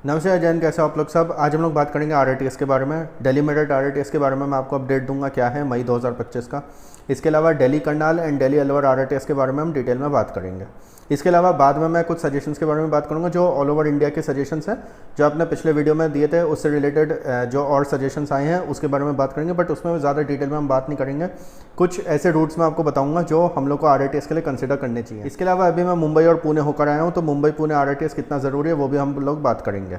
नमस्ते जैन, कैसे हो आप लोग सब। आज हम लोग बात करेंगे आरआरटीएस के बारे में। दिल्ली मेरठ आरआरटीएस के बारे में मैं आपको अपडेट दूंगा क्या है मई 2025 का। इसके अलावा दिल्ली करनाल एंड दिल्ली अलवर आरआरटीएस के बारे में हम डिटेल में बात करेंगे। इसके अलावा बाद में मैं कुछ सजेशंस के बारे में बात करूंगा जो ऑल ओवर इंडिया के सजेशंस हैं, जो आपने पिछले वीडियो में दिए थे उससे रिलेटेड जो और सजेशंस आए हैं उसके बारे में बात करेंगे, बट उसमें ज़्यादा डिटेल में हम बात नहीं करेंगे। कुछ ऐसे रूट्स मैं आपको बताऊंगा जो हम लोग को आरआरटीएस के लिए कंसिडर करने चाहिए। इसके अलावा अभी मैं मुंबई और पुणे होकर आया हूँ, तो मुंबई पुणे आरआरटीएस कितना ज़रूरी है वो भी हम लोग बात करेंगे।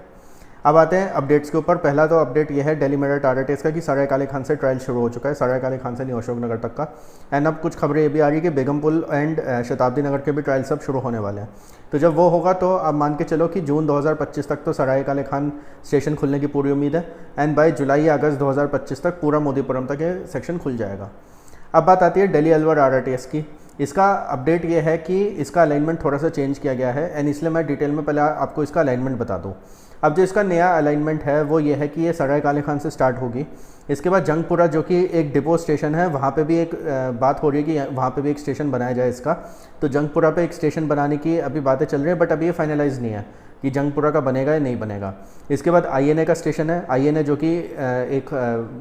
अब आते हैं अपडेट्स के ऊपर। पहला तो अपडेट ये है दिल्ली मेरठ आरआरटीएस का कि सराय काले खान से ट्रायल शुरू हो चुका है, सराय काले खान से नहीं अशोकनगर तक का। एंड अब कुछ खबरें ये भी आ रही है कि बेगमपुल एंड शताब्दी नगर के भी ट्रायल सब शुरू होने वाले हैं। तो जब वो होगा तो आप मान के चलो कि जून 2025 तक तो सराय काले खान स्टेशन खुलने की पूरी उम्मीद है। एंड बाय जुलाई या अगस्त 2025 तक पूरा मोदीपुरम तक ये सेक्शन खुल जाएगा। अब बात आती है दिल्ली अलवर आरआरटीएस की। इसका अपडेट ये है कि इसका अलाइनमेंट थोड़ा सा चेंज किया गया है, एंड इसलिए मैं डिटेल में पहले आपको इसका अलाइनमेंट बता दूँ। अब जो इसका नया अलाइनमेंट है वो ये है कि ये सराय काले खान से स्टार्ट होगी। इसके बाद जंगपुरा जो कि एक डिपो स्टेशन है, वहाँ पे भी एक बात हो रही है कि वहाँ पे भी एक स्टेशन बनाया जाए इसका। तो जंगपुरा पे एक स्टेशन बनाने की अभी बातें चल रही है, बट अभी ये फाइनलाइज नहीं है कि जंगपुरा का बनेगा या नहीं बनेगा। इसके बाद आईएनए का स्टेशन है, आईएनए जो कि एक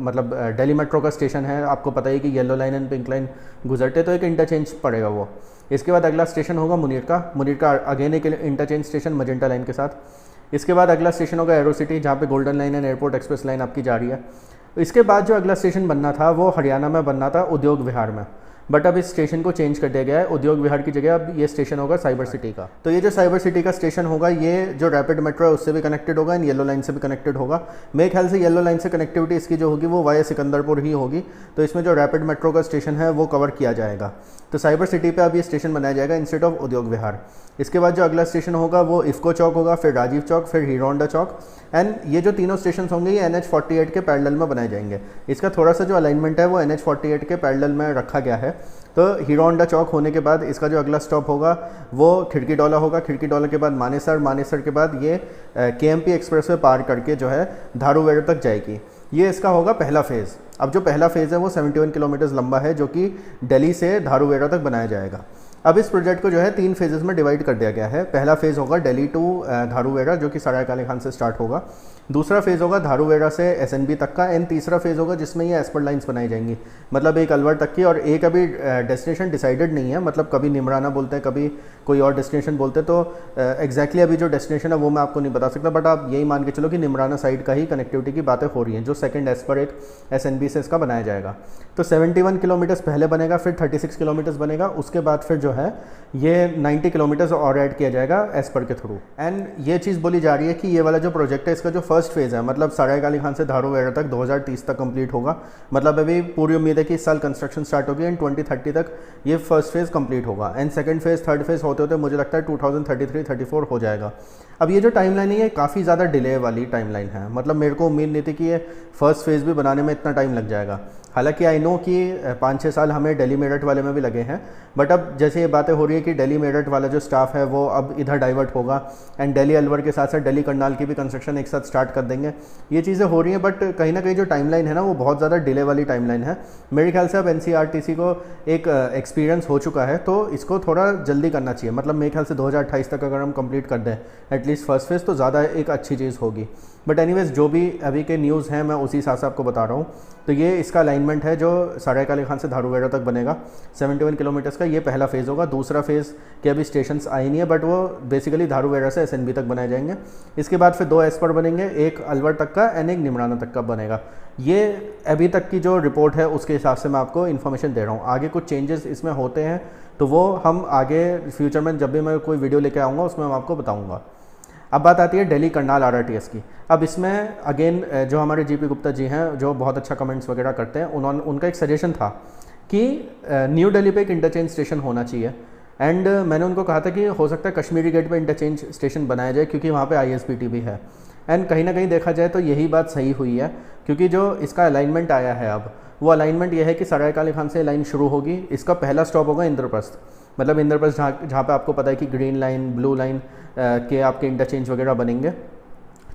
मतलब दिल्ली मेट्रो का स्टेशन है। आपको पता है कि yellow line and pink line गुजरते तो एक इंटरचेंज पड़ेगा वो। इसके बाद अगला स्टेशन होगा मुनीर का अगेन एक इंटरचेंज स्टेशन मजेंटा लाइन के साथ। इसके बाद अगला स्टेशन होगा एरो सिटी, जहाँ पे golden line and airport express line आपकी जा रही है। इसके बाद जो अगला स्टेशन बनना था वो हरियाणा में बनना था, उद्योग विहार में, बट अब इस स्टेशन को चेंज कर दिया गया है। उद्योग विहार की जगह अब ये स्टेशन होगा साइबर सिटी का। तो ये जो साइबर सिटी का स्टेशन होगा ये जो रैपिड मेट्रो है उससे भी कनेक्टेड होगा एंड येलो लाइन से भी कनेक्टेड होगा। मेरे ख्याल से येलो लाइन से कनेक्टिविटी इसकी जो होगी वो वाया सिकंदरपुर ही होगी। तो इसमें जो रैपिड मेट्रो का स्टेशन है वो कवर किया जाएगा। तो साइबर सिटी पे अब ये स्टेशन बनाया जाएगा इंस्टेड ऑफ उद्योग विहार। इसके बाद जो अगला स्टेशन होगा वो इफ्को चौक होगा, फिर राजीव चौक, फिर हीरो होंडा चौक। एंड ये जो तीनों स्टेशन होंगे ये NH48 के पैरेलल में बनाए जाएंगे। इसका थोड़ा सा जो अलाइनमेंट है वो NH48 के पैरेलल में रखा गया है। तो हीरो होंडा चौक होने के बाद इसका जो अगला स्टॉप होगा वो खिड़की डोला होगा। खिड़की डोला के बाद मानेसर, मानेसर के बाद ये KMP एक्सप्रेस वे पार करके जो है धारूवेड़ तक जाएगी। ये इसका होगा पहला फेज़। अब जो पहला फेज़ है वो 71 किलोमीटर लंबा है, जो कि दिल्ली से धारूवेड़ तक बनाया जाएगा। अब इस प्रोजेक्ट को जो है 3 फेजेस में डिवाइड कर दिया गया है। पहला फेज़ होगा दिल्ली टू धारूवेड़ जो कि सराय काले खान से स्टार्ट होगा। दूसरा फेज़ होगा धारूवेड़ से SNB तक का, एंड तीसरा फेज़ होगा जिसमें ये एस्पर लाइन्स बनाई जाएंगी, मतलब एक अलवर तक की। और एक अभी डेस्टिनेशन डिसाइडेड नहीं है, मतलब कभी निमराना बोलते हैं, कभी कोई और डेस्टिनेशन बोलते हैं। तो एग्जैक्टली अभी जो डेस्टिनेशन है वो मैं आपको नहीं बता सकता, बट आप यही मान के चलो कि निमराना साइड का ही कनेक्टिविटी की बातें हो रही हैं, जो सेकंड एस्पर एक SNB से इसका बनाया जाएगा। तो 71 किलोमीटर्स पहले बनेगा, फिर 36 किलोमीटर्स बनेगा। उसके बाद फिर जो है ये 90 किलोमीटर्स और ऐड किया जाएगा एस्पर के थ्रू। एंड ये चीज़ बोली जा रही है कि ये वाला जो प्रोजेक्ट है इसका जो फर्स्ट फेज़ है, मतलब सराय काली खान से धारूवेड़ तक 2030 तक कंप्लीट होगा। मतलब अभी पूरी उम्मीद है कि इस साल कंस्ट्रक्शन स्टार्ट होगी एंड 2030 तक ये फर्स्ट फेज़ कंप्लीट होगा। And second phase, third phase होते होते मुझे लगता है 2033-34 हो जाएगा। अब ये जो टाइमलाइन है ये काफ़ी ज़्यादा डिले वाली टाइमलाइन है। मतलब मेरे को उम्मीद नहीं थी कि ये फर्स्ट फेज़ भी बनाने में इतना टाइम लग जाएगा। हालांकि आई नो कि 5-6 साल हमें दिल्ली मेरठ वाले में भी लगे हैं, बट अब जैसे ये बातें हो रही है कि दिल्ली मेरठ वाला जो स्टाफ है वो अब इधर डाइवर्ट होगा एंड दिल्ली अलवर के साथ साथ दिल्ली करनाल की भी कंस्ट्रक्शन एक साथ स्टार्ट कर देंगे। ये चीज़ें हो रही हैं, बट कहीं ना कहीं जो टाइमलाइन है ना वो बहुत ज़्यादा डिले वाली टाइमलाइन है। मेरे ख्याल से अब NCRTC को एक एक्सपीरियंस हो चुका है, तो इसको थोड़ा जल्दी करना चाहिए। मतलब मेरे ख्याल से 2028 तक अगर हम कंप्लीट कर दें एटलीस्ट फर्स्ट फेज़ तो ज़्यादा एक अच्छी चीज़ होगी। बट एनीवेज जो भी अभी के न्यूज़ हैं मैं उसी हिसाब से आपको बता रहा हूँ। तो ये इसका अलाइनमेंट है जो सराय काले खान से धारूवेड़ तक बनेगा 71 किलोमीटर्स का। ये पहला फेज़ होगा। दूसरा फेज़ के अभी स्टेशंस आई नहीं है, बट वो बेसिकली धारूवेड़ से SNB तक बनाए जाएंगे। इसके बाद फिर 2 एस्पर बनेंगे, एक अलवर तक का एंड एक निमराना तक का बनेगा। ये अभी तक की जो रिपोर्ट है उसके हिसाब से मैं आपको इन्फॉर्मेशन दे रहा हूँ। आगे कुछ चेंजेस इसमें होते हैं तो वो हम आगे फ्यूचर में जब भी मैं कोई वीडियो लेके आऊँगा उसमें मैं आपको बताऊँगा। अब बात आती है दिल्ली करनाल आरआरटीएस की। अब इसमें अगेन जो हमारे GP गुप्ता जी हैं जो बहुत अच्छा कमेंट्स वगैरह करते हैं, उनका एक सजेशन था कि न्यू दिल्ली पे एक इंटरचेंज स्टेशन होना चाहिए। एंड मैंने उनको कहा था कि हो सकता है कश्मीरी गेट पे इंटरचेंज स्टेशन बनाया जाए क्योंकि वहाँ पे ISBT भी है। एंड कहीं ना कहीं देखा जाए तो यही बात सही हुई है, क्योंकि जो इसका अलाइनमेंट आया है अब वो अलाइनमेंट ये है कि सराय काले खान से लाइन शुरू होगी। इसका पहला स्टॉप होगा इंद्रप्रस्थ, मतलब इंद्रप्रस्थ जहाँ पे आपको पता है कि ग्रीन लाइन, ब्लू लाइन के आपके इंटरचेंज वगैरह बनेंगे।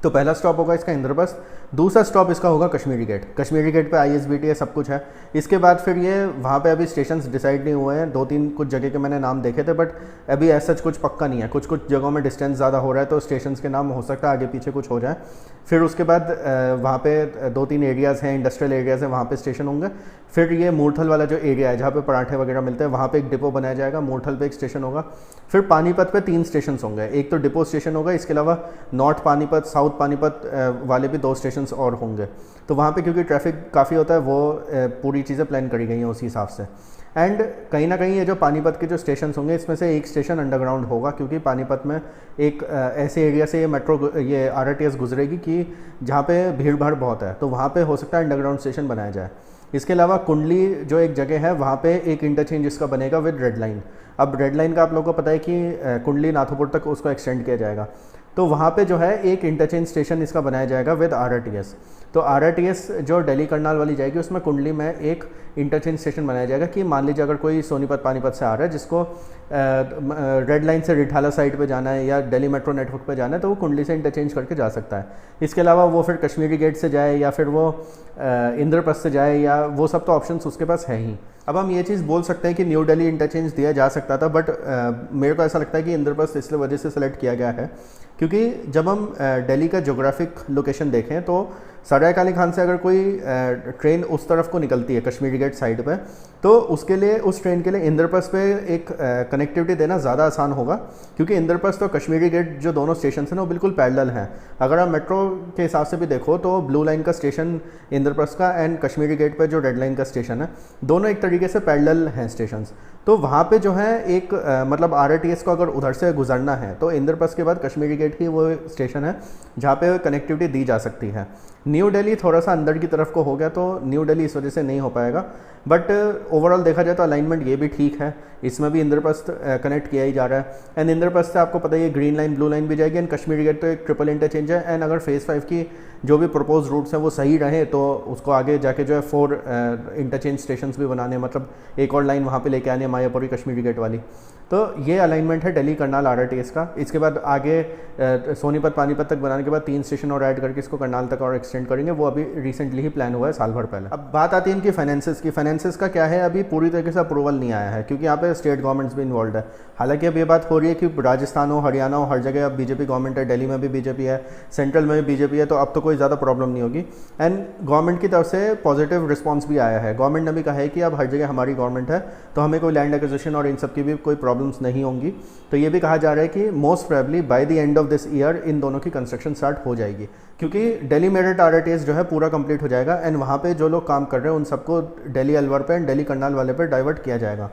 तो पहला स्टॉप होगा इसका इंद्रप्रस्थ, दूसरा स्टॉप इसका होगा कश्मीरी गेट। कश्मीरी गेट पे ISBT है, सब कुछ है। इसके बाद फिर ये वहाँ पे अभी स्टेशंस डिसाइड नहीं हुए हैं, 2-3 कुछ जगह के मैंने नाम देखे थे, बट अभी ऐसा कुछ पक्का नहीं है। कुछ कुछ जगहों में डिस्टेंस ज़्यादा हो रहा है तो स्टेशंस के नाम हो सकता है आगे पीछे कुछ हो जाए। फिर उसके बाद वहाँ पे 2-3 एरियाज़ हैं, इंडस्ट्रियल एरियाज़ हैं, वहाँ पे स्टेशन होंगे। फिर ये मूर्थल वाला जो एरिया है जहाँ पे पराठे वगैरह मिलते हैं, वहाँ पे एक डिपो बनाया जाएगा, मूर्थल पे एक स्टेशन होगा। फिर पानीपत पे 3 स्टेशन होंगे, एक तो डिपो स्टेशन होगा, इसके अलावा नॉर्थ पानीपत, साउथ पानीपत वाले भी 2 स्टेशन और होंगे। तो वहाँ पे क्योंकि ट्रैफिक काफ़ी होता है, वो पूरी चीज़ें प्लान करी गई हैं उसी हिसाब से। एंड कहीं ना कहीं ये जो पानीपत के जो स्टेशन होंगे, इसमें से एक स्टेशन अंडरग्राउंड होगा, क्योंकि पानीपत में एक ऐसे एरिया से ये RRTS गुजरेगी कि जहाँ पे भीड़ भाड़ बहुत है, तो वहाँ पे हो सकता है अंडरग्राउंड स्टेशन बनाया जाए। इसके अलावा कुंडली जो एक जगह है, वहाँ पे एक इंटरचेंज इसका बनेगा विद रेड लाइन। अब रेड लाइन का आप लोगों को पता है कि कुंडली नाथोपुर तक उसको एक्सटेंड किया जाएगा, तो वहाँ पे जो है एक इंटरचेंज स्टेशन इसका बनाया जाएगा विद RRTS। तो RRTS जो दिल्ली करनाल वाली जाएगी, उसमें कुंडली में एक इंटरचेंज स्टेशन बनाया जाएगा कि मान लीजिए अगर कोई सोनीपत पानीपत से आ रहा है, जिसको रेड लाइन से रिठाला साइड पे जाना है या दिल्ली मेट्रो नेटवर्क पे जाना है, तो वो कुंडली से इंटरचेंज करके जा सकता है। इसके अलावा वो फिर कश्मीरी गेट से जाए या फिर वो इंद्रप्रस्थ से जाए, या वो सब तो ऑप्शंस उसके पास है ही। अब हम ये चीज़ बोल सकते हैं कि न्यू दिल्ली इंटरचेंज दिया जा सकता था, बट मेरे को ऐसा लगता है कि इंद्रप्रस्थ इसलिए वजह से सेलेक्ट किया गया है क्योंकि जब हम दिल्ली का ज्योग्राफिक लोकेशन देखें तो सराय काली खान से अगर कोई ट्रेन उस तरफ को निकलती है कश्मीरी गेट साइड पे, तो उसके लिए उस ट्रेन के लिए इंद्रप्रस्थ पे एक कनेक्टिविटी देना ज़्यादा आसान होगा, क्योंकि इंद्रप्रस्थ और कश्मीरी गेट जो दोनों स्टेशन हैं वो बिल्कुल पैरेलल हैं। अगर आप मेट्रो के हिसाब से भी देखो तो ब्लू लाइन का स्टेशन इंद्रप्रस्थ का एंड कश्मीरी गेट पर जो रेड लाइन का स्टेशन है, दोनों एक तरीके से पैरेलल हैं स्टेशन। तो वहाँ पे जो है एक मतलब RRTS को अगर उधर से गुजरना है तो इंद्रप्रस्थ के बाद कश्मीरी गेट ही वो स्टेशन है जहाँ पे कनेक्टिविटी दी जा सकती है। न्यू दिल्ली थोड़ा सा अंदर की तरफ को हो गया, तो न्यू दिल्ली इस वजह से नहीं हो पाएगा, बट ओवरऑल देखा जाए तो अलाइनमेंट ये भी ठीक है। इसमें भी इंद्रप्रस्थ कनेक्ट किया ही जा रहा है, एंड इंद्रप्रस्थ से आपको पता है ये ग्रीन लाइन ब्लू लाइन भी जाएगी, एंड कश्मीरी गेट तो एक ट्रिपल इंटरचेंज है। एंड अगर फेज़ 5 की जो भी प्रपोज रूट्स हैं वो सही रहे तो उसको आगे जाके जो है 4 इंटरचेंज स्टेशंस भी बनाने, मतलब एक और लाइन वहाँ पे लेके आने मायापुरी कश्मीरी गेट वाली। तो ये अलाइनमेंट है दिल्ली करनाल RRTS का। इसके बाद आगे सोनीपत पानीपत तक बनाने के बाद 3 स्टेशन और ऐड करके इसको करनाल तक और एक्सटेंड करेंगे, वो अभी रिसेंटली ही प्लान हुआ है, साल भर पहले। अब बात आती है इनकी फाइनेंसेस की। फाइनेंसेस का क्या है, अभी पूरी तरीके से अप्रूवल नहीं आया है, क्योंकि यहाँ पे स्टेट गवर्नमेंट्स भी इन्वॉल्व है। हालांकि अब ये बात हो रही है कि राजस्थान हो, हरियाणा हो, हर जगह अब BJP गवर्नमेंट है, दिल्ली में भी BJP है, सेंट्रल में भी BJP है, तो अब तो कोई ज़्यादा प्रॉब्लम नहीं होगी। एंड गवर्नमेंट की तरफ से पॉजिटिव रिस्पॉन्स भी आया है। गवर्नमेंट ने भी कहा है कि अब हर जगह हमारी गवर्नमेंट है, तो हमें कोई लैंड एक्विजिशन और इन सब की भी कोई प्रॉब्लम्स नहीं होंगी। तो ये भी कहा जा रहा है कि most probably by the end of this year in दोनों की कंस्ट्रक्शन स्टार्ट हो जाएगी, क्योंकि दिल्ली मेरठ RRTS जो है पूरा कंप्लीट हो जाएगा, एंड वहाँ पे जो लोग काम कर रहे हैं उन सबको दिल्ली अलवर पे एंड दिल्ली करनाल वाले पे डाइवर्ट किया जाएगा।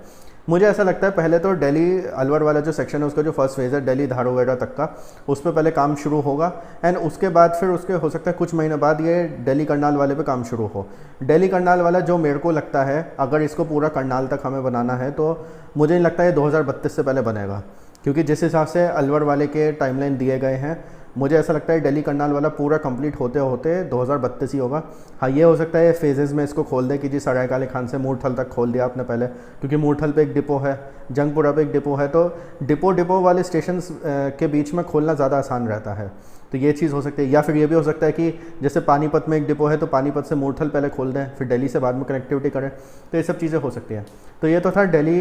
मुझे ऐसा लगता है पहले तो दिल्ली अलवर वाला जो सेक्शन है उसका जो फर्स्ट फेज़ है दिल्ली धारोवेरा तक का, उस पर पहले काम शुरू होगा, एंड उसके बाद फिर उसके हो सकता है कुछ महीने बाद ये दिल्ली करनाल वाले पे काम शुरू हो। दिल्ली करनाल वाला जो मेरे को लगता है अगर इसको पूरा करनाल तक हमें बनाना है तो मुझे नहीं लगता है 2032 से पहले बनेगा, क्योंकि जिस हिसाब से अलवर वाले के टाइमलाइन दिए गए हैं मुझे ऐसा लगता है दिल्ली करनाल वाला पूरा कंप्लीट होते होते 2032 ही होगा। हाँ, ये हो सकता है फेजेज़ में इसको खोल दें कि जी सराय काले खान से मूर्थल तक खोल दिया आपने पहले, क्योंकि मूर्थल पे एक डिपो है, जंगपुरा पे एक डिपो है, तो डिपो वाले स्टेशन के बीच में खोलना ज़्यादा आसान रहता है। तो ये चीज़ हो सकती है, या फिर ये भी हो सकता है कि जैसे पानीपत में एक डिपो है तो पानीपत से मूर्थल पहले खोल दें, फिर दिल्ली से बाद में कनेक्टिविटी करें, तो ये सब चीज़ें हो सकती हैं। तो ये तो था दिल्ली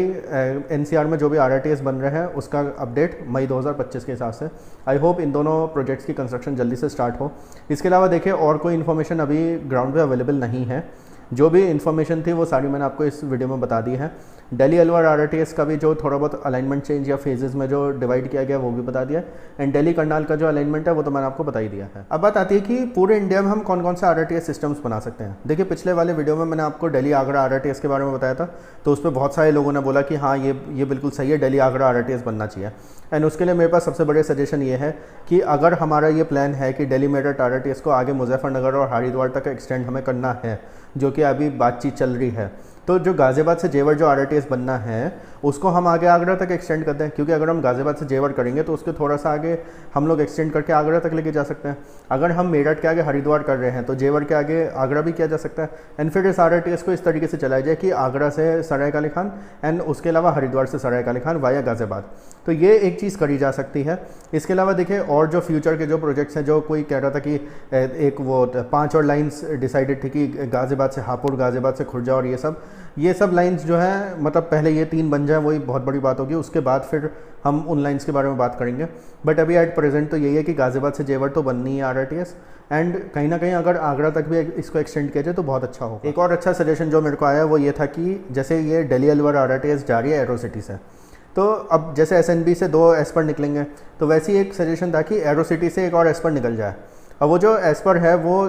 NCR में जो भी RRTS बन रहे हैं उसका अपडेट मई 2025 के हिसाब से। आई होप इन दोनों प्रोजेक्ट्स की कंस्ट्रक्शन जल्दी से स्टार्ट हो। इसके अलावा देखिए और कोई इन्फॉर्मेशन अभी ग्राउंड पे अवेलेबल नहीं है, जो भी इन्फॉर्मेशन थी वो सारी मैंने आपको इस वीडियो में बता दी है। दिल्ली अलवर RRTS का भी जो थोड़ा बहुत अलाइनमेंट चेंज या फेजेस में जो डिवाइड किया गया वो भी बता दिया, एंड दिल्ली करनाल का जो अलाइनमेंट है वो तो मैंने आपको बता ही दिया है। अब बात आती है कि पूरे इंडिया में हम कौन कौन से RRTS सिस्टम्स बना सकते हैं। देखिए पिछले वाले वीडियो में मैंने आपको दिल्ली आगरा RRTS के बारे में बताया था, तो उस पर बहुत सारे लोगों ने बोला कि हाँ ये बिल्कुल सही है, दिल्ली आगरा RRTS बनना चाहिए। एंड उसके लिए मेरे पास सबसे बड़े सजेशन ये है कि अगर हमारा ये प्लान है कि दिल्ली मेरठ RRTS को आगे मुजफ्फरनगर और हरिद्वार तक एक्सटेंड हमें करना है, जो कि अभी बातचीत चल रही है, तो जो गाज़ियाबाद से जेवर जो RRTS बनना है उसको हम आगे आगरा तक एक्सटेंड करते हैं, क्योंकि अगर हम गाज़ियाबाद से जेवर करेंगे तो उसके थोड़ा सा आगे हम लोग एक्सटेंड करके आगरा तक लेके जा सकते हैं। अगर हम मेरठ के आगे हरिद्वार कर रहे हैं तो जेवर के आगे आगरा भी किया जा सकता है। एंड फिर इस RRTS को इस तरीके से चलाया जाए कि आगरा से सरायकाली खान एंड उसके अलावा हरिद्वार से सरायकाली खान वाया गाज़ियाबाद, तो ये एक चीज़ करी जा सकती है। इसके अलावा देखिए और जो फ्यूचर के जो प्रोजेक्ट्स हैं, जो कोई कह रहा था कि एक वो 5 और लाइन्स डिसाइडेड थी कि गाज़ियाबाद से हापुड़, गाज़ियाबाद से खुर्जा और ये सब लाइंस जो है मतलब पहले ये 3 बन जाए वही बहुत बड़ी बात होगी, उसके बाद फिर हम उन लाइंस के बारे में बात करेंगे। बट अभी एट प्रेजेंट तो यही है कि गाज़ियाबाद से जेवर तो बननी है RRTS, एंड कहीं ना कहीं अगर आगरा तक भी इसको एक्सटेंड किया जाए तो बहुत अच्छा होगा। एक और अच्छा सजेशन जो मेरे को आया वो ये था कि जैसे ये दिल्ली अलवर RRTS जा रही है एरो सिटी से, तो अब जैसे SNB से 2 एस्पर निकलेंगे, तो वैसे ही एक सजेशन था कि एरो सिटी से एक और एस्पर निकल जाए। अब वो जो एस्पर है वो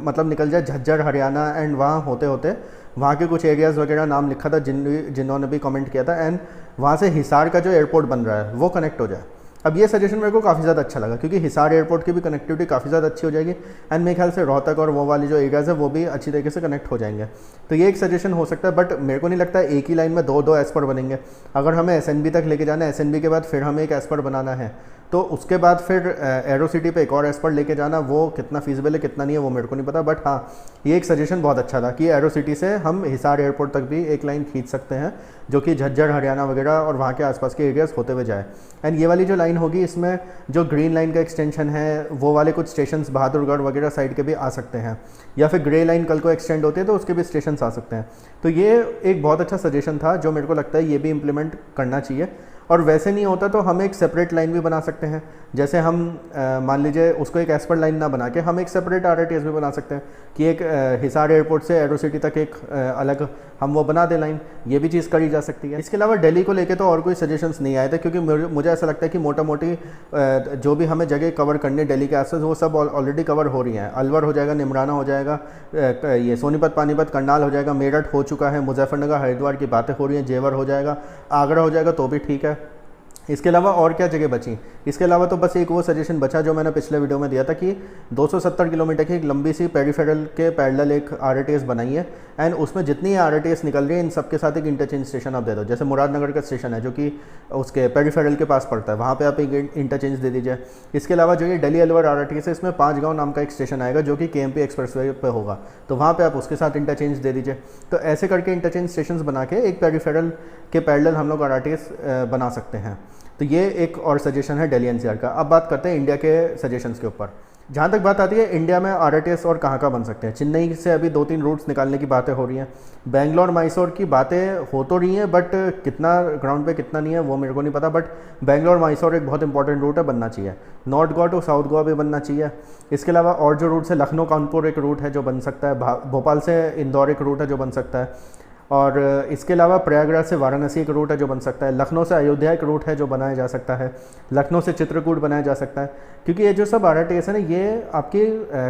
मतलब निकल जाए झज्जर हरियाणा, एंड वहाँ होते होते वहाँ के कुछ एरियाज़ वगैरह नाम लिखा था जिन्होंने भी कमेंट किया था, एंड वहाँ से हिसार का जो एयरपोर्ट बन रहा है वो कनेक्ट हो जाए। अब ये सजेशन मेरे को काफ़ी ज़्यादा अच्छा लगा, क्योंकि हिसार एयरपोर्ट की भी कनेक्टिविटी काफ़ी ज़्यादा अच्छी हो जाएगी, एंड मेरे ख्याल से रोहतक और वो वाली जो एरियाज़ है वो भी अच्छी तरीके से कनेक्ट हो जाएंगे। तो ये एक सजेशन हो सकता है, बट मेरे को नहीं लगता है एक ही लाइन में 2 एस्पर बनेंगे। अगर हमें SNB तक लेके जाना है, SNB के बाद फिर हमें एक एस्पर बनाना है, तो उसके बाद फिर एरो सिटी पे एक और एस्पर लेके जाना, वो कितना फीजिबल है कितना नहीं है वो मेरे को नहीं पता। बट हाँ, ये एक सजेशन बहुत अच्छा था कि एरो सिटी से हम हिसार एयरपोर्ट तक भी एक लाइन खींच सकते हैं, जो कि झज्जर हरियाणा वगैरह और वहाँ के आसपास के एरियाज़ होते हुए जाए। एंड ये वाली जो लाइन होगी इसमें जो ग्रीन लाइन का एक्सटेंशन है वो वाले कुछ स्टेशंस बहादुरगढ़ वगैरह साइड के भी आ सकते हैं, या फिर ग्रे लाइन कल को एक्सटेंड होती है तो उसके भी स्टेशन आ सकते हैं। तो ये एक बहुत अच्छा सजेशन था जो मेरे को लगता है ये भी इम्प्लीमेंट करना चाहिए। और वैसे नहीं होता तो हम एक सेपरेट लाइन भी बना सकते हैं, जैसे हम मान लीजिए उसको एक एस्पर लाइन ना बना के हम एक सेपरेट RRTS भी बना सकते हैं कि एक हिसार एयरपोर्ट से एरो सिटी तक एक अलग हम वो बना दे लाइन, ये भी चीज़ करी जा सकती है। इसके अलावा दिल्ली को लेके तो और कोई सजेशंस नहीं आए थे, क्योंकि मुझे ऐसा लगता है कि मोटा मोटी जो भी हमें जगह कवर करनी है दिल्ली के आसपास वो सब ऑलरेडी कवर हो रही हैं। अलवर हो जाएगा, निमराना हो जाएगा, ये सोनीपत, पानीपत, करनाल हो जाएगा, मेरठ हो चुका है, मुजफ्फरनगर हरिद्वार की बातें हो रही हैं, जेवर हो जाएगा, आगरा हो जाएगा तो भी ठीक है। इसके अलावा और क्या जगह बची? इसके अलावा तो बस एक वो सजेशन बचा जो मैंने पिछले वीडियो में दिया था कि 270 किलोमीटर की एक लंबी सी पेरिफेरल के पैरेलल एक RRTS बनाई है, एंड उसमें जितनी RRTS निकल रही है इन सबके साथ एक इंटरचेंज स्टेशन आप दे दो। जैसे मुरादनगर का स्टेशन है जो कि उसके पेरिफेरल के पास पड़ता है, वहाँ पर आप एक इंटरचेंज दे दीजिए। इसके अलावा जो ये दिल्ली अलवर RRTS है इसमें 5 गाँव नाम का एक स्टेशन आएगा जो कि KMP एक्सप्रेसवे पे होगा, तो वहाँ पर आप उसके साथ इंटरचेंज दे दीजिए। तो ऐसे करके इंटरचेंज स्टेशन बना के एक पेरिफेरल के पैरेलल हम लोग RRTS बना सकते हैं। तो ये एक और सजेशन है दिल्ली NCR का। अब बात करते हैं इंडिया के सजेशंस के ऊपर। जहाँ तक बात आती है इंडिया में RRTS और कहाँ बन सकते हैं, चेन्नई से अभी 2-3 रूट्स निकालने की बातें हो रही हैं, बेंगलोर मैसूर की बातें हो तो रही हैं, बट कितना ग्राउंड पे कितना नहीं है वो मेरे को नहीं पता। बट बेंगलोर मैसूर एक बहुत इंपॉर्टेंट रूट है, बनना चाहिए। North Goa to south Goa भी बनना चाहिए। इसके अलावा और जो रूट्स है, लखनऊ कानपुर एक रूट है जो बन सकता है, भोपाल से इंदौर एक रूट है जो बन सकता है, और इसके अलावा प्रयागराज से वाराणसी एक रूट है जो बन सकता है, लखनऊ से अयोध्या एक रूट है जो बनाया जा सकता है, लखनऊ से चित्रकूट बनाया जा सकता है। क्योंकि ये जो सब RRTS है ना, ये आपकी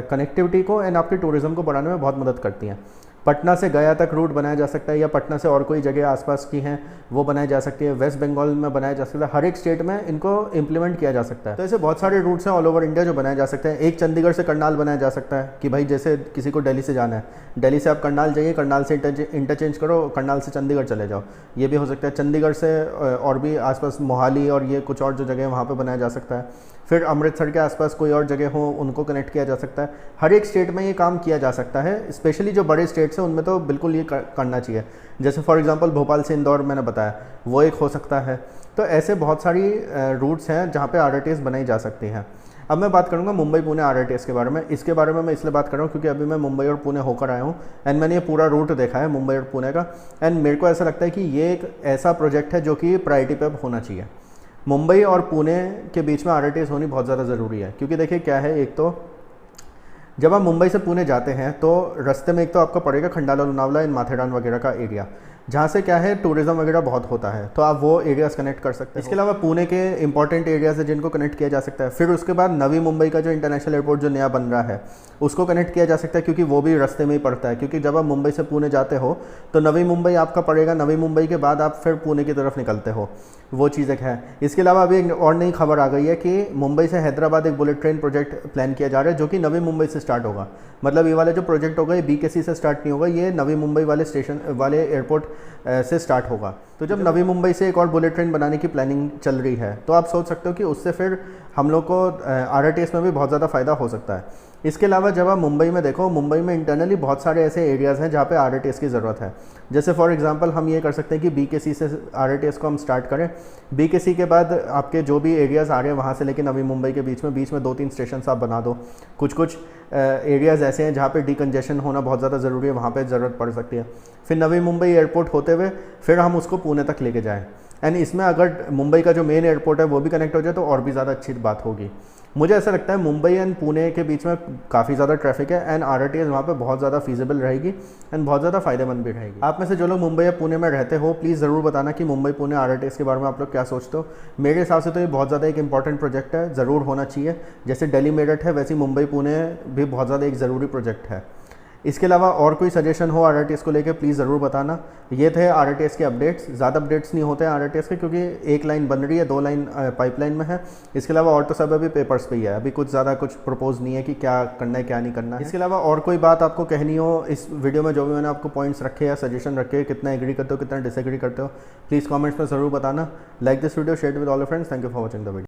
कनेक्टिविटी को एंड आपके टूरिज़्म को बढ़ाने में बहुत मदद करती हैं। पटना से गया तक रूट बनाया जा सकता है, या पटना से और कोई जगह आसपास की हैं वो बनाई जा सकती है, वेस्ट बंगाल में बनाया जा सकता है, हर एक स्टेट में इनको इम्प्लीमेंट किया जा सकता है। तो ऐसे बहुत सारे रूट्स हैं ऑल ओवर इंडिया जो बनाए जा सकते हैं। एक चंडीगढ़ से करनाल बनाया जा सकता है कि भाई जैसे किसी को दिल्ली से जाना है, दिल्ली से आप करनाल जाइए, करनाल से इंटरचेंज करो, करनाल से चंडीगढ़ चले जाओ, ये भी हो सकता है। चंडीगढ़ से और भी आसपास मोहाली और ये कुछ और जो जगह है वहाँ पर बनाया जा सकता है। फिर अमृतसर के आसपास कोई और जगह हो उनको कनेक्ट किया जा सकता है। हर एक स्टेट में ये काम किया जा सकता है, स्पेशली जो बड़े स्टेट्स हैं उनमें तो बिल्कुल ये करना चाहिए। जैसे फॉर एग्जांपल भोपाल से इंदौर मैंने बताया, वो एक हो सकता है। तो ऐसे बहुत सारी रूट्स हैं जहाँ पे RRTS बनाई जा सकती हैं। अब मैं बात करूँगा मुंबई पुणे RRTS के बारे में। इसके बारे में मैं इसलिए बात कर रहा हूँ क्योंकि अभी मैं मुंबई और पुणे होकर आया हूँ, एंड मैंने ये पूरा रूट देखा है मुंबई और पुणे का, एंड मेरे को ऐसा लगता है कि ये एक ऐसा प्रोजेक्ट है जो कि प्रायोरिटी पे होना चाहिए। मुंबई और पुणे के बीच में RRTS होनी बहुत ज़्यादा ज़रूरी है, क्योंकि देखिए क्या है, एक तो जब आप मुंबई से पुणे जाते हैं तो रास्ते में एक तो आपका पड़ेगा खंडाला लोनावला इन माथेरान वगैरह का एरिया, जहाँ से क्या है टूरिज़्म वगैरह बहुत होता है, तो आप वो एरियाज़ कनेक्ट कर सकते हैं। इसके अलावा पुणे के इंपॉर्टेंट एरियाज़ है जिनको कनेक्ट किया जा सकता है। फिर उसके बाद नवी मुंबई का जो इंटरनेशनल एयरपोर्ट जो नया बन रहा है उसको कनेक्ट किया जा सकता है, क्योंकि वो भी रास्ते में ही पड़ता है। क्योंकि जब आप मुंबई से पुणे जाते हो तो नवी मुंबई आपका पड़ेगा, नवी मुंबई के बाद आप फिर पुणे की तरफ निकलते हो। वो चीज़ एक है। इसके अलावा अभी एक और नई खबर आ गई है कि मुंबई से हैदराबाद एक बुलेट ट्रेन प्रोजेक्ट प्लान किया जा रहा है, जो कि नवी मुंबई से स्टार्ट होगा। मतलब ये वाला जो प्रोजेक्ट होगा ये BKC से स्टार्ट नहीं होगा, ये नवी मुंबई वाले स्टेशन वाले एयरपोर्ट से स्टार्ट होगा। तो जब नवी मुंबई से एक और बुलेट ट्रेन बनाने की प्लानिंग चल रही है, तो आप सोच सकते हो कि उससे फिर हम लोग को RRTS में भी बहुत ज़्यादा फ़ायदा हो सकता है। इसके अलावा जब आप मुंबई में देखो, मुंबई में इंटरनली बहुत सारे ऐसे एरियाज़ हैं जहाँ पे RRTS की ज़रूरत है। जैसे फॉर एग्जांपल हम ये कर सकते हैं कि BKC से RRTS को हम स्टार्ट करें। BKC के बाद आपके जो भी एरियाज़ आ रहे हैं वहाँ से लेकर नवी मुंबई के बीच में 2-3 स्टेशन आप बना दो। कुछ एरियाज़ ऐसे हैं जहाँ पे डिकंजेशन होना बहुत ज़्यादा ज़रूरी है, वहाँ पे ज़रूरत पड़ सकती है। फिर नवी मुंबई एयरपोर्ट होते हुए फिर हम उसको पुणे तक लेके जाएँ। एंड इसमें अगर मुंबई का जो मेन एयरपोर्ट है वो भी कनेक्ट हो जाए तो और भी ज़्यादा अच्छी बात होगी। मुझे ऐसा लगता है मुंबई एंड पुणे के बीच में काफ़ी ज़्यादा ट्रैफिक है एंड RRTS वहाँ पे बहुत ज़्यादा फीजिबल रहेगी एंड बहुत ज़्यादा फ़ायदेमंद भी रहेगी। आप में से जो लोग मुंबई या पुणे में रहते हो, प्लीज़ ज़रूर बताना कि मुंबई पुणे RRTS के बारे में आप लोग क्या सोचते हो। मेरे हिसाब से तो ये बहुत ज़्यादा एक इंपॉर्टेंट प्रोजेक्ट है, ज़रूर होना चाहिए। जैसे दिल्ली मेरठ है, वैसे मुंबई पुणे भी बहुत ज़्यादा एक ज़रूरी प्रोजेक्ट है। इसके अलावा और कोई सजेशन हो RRTS को लेकर, प्लीज़ ज़रूर बताना। ये थे RRTS के अपडेट्स। ज़्यादा अपडेट्स नहीं होते हैं RRTS के, क्योंकि एक लाइन बन रही है, 2 लाइन पाइपलाइन में है। इसके अलावा और तो सब अभी पेपर्स पे ही है, अभी कुछ ज़्यादा कुछ प्रपोज नहीं है कि क्या करना है क्या नहीं करना है। इसके अलावा और कोई बात आपको कहनी हो इस वीडियो में, जो भी मैंने आपको पॉइंट्स रखे या सजेशन रखे, कितना एग्री करते हो कितना डिसएग्री करते हो, प्लीज़ कॉमेंट्स में ज़रूर बताना। Like this video, share with all your friends. Thank you for watching the video.